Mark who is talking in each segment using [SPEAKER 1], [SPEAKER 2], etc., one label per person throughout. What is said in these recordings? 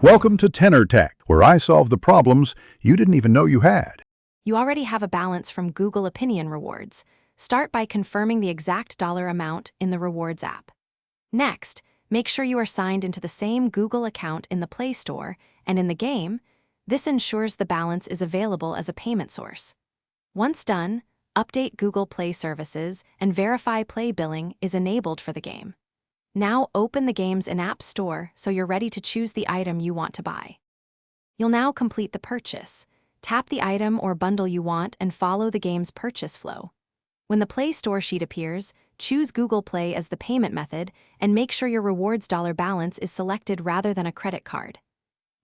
[SPEAKER 1] Welcome to Tenor Tech, where I solve the problems you didn't even know you had.
[SPEAKER 2] You already have a balance from Google Opinion Rewards. Start by confirming the exact dollar amount in the Rewards app. Next, make sure you are signed into the same Google account in the Play Store and in the game. This ensures the balance is available as a payment source. Once done, update Google Play services and verify Play billing is enabled for the game. Now open the game's in-app store so you're ready to choose the item you want to buy. You'll now complete the purchase. Tap the item or bundle you want and follow the game's purchase flow. When the Play Store sheet appears, choose Google Play as the payment method and make sure your rewards dollar balance is selected rather than a credit card.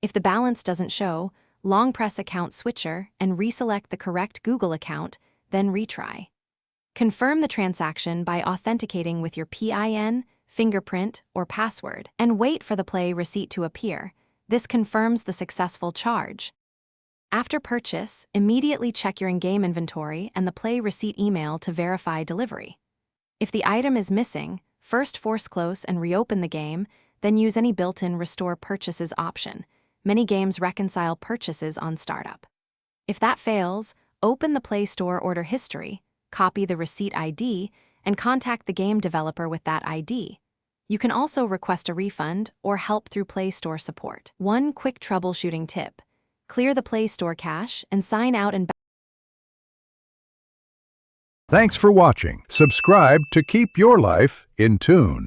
[SPEAKER 2] If the balance doesn't show, long press Account Switcher and reselect the correct Google account, then retry. Confirm the transaction by authenticating with your PIN, fingerprint, or password, and wait for the Play receipt to appear. This confirms the successful charge. After purchase, immediately check your in-game inventory and the Play receipt email to verify delivery. If the item is missing, first force close and reopen the game, then use any built-in Restore Purchases option. Many games reconcile purchases on startup. If that fails, open the Play Store order history, copy the receipt ID, and contact the game developer with that ID. You can also request a refund or help through Play Store support. One quick troubleshooting tip: clear the Play Store cache and sign out and back.
[SPEAKER 1] Thanks for watching. Subscribe to keep your life in tune.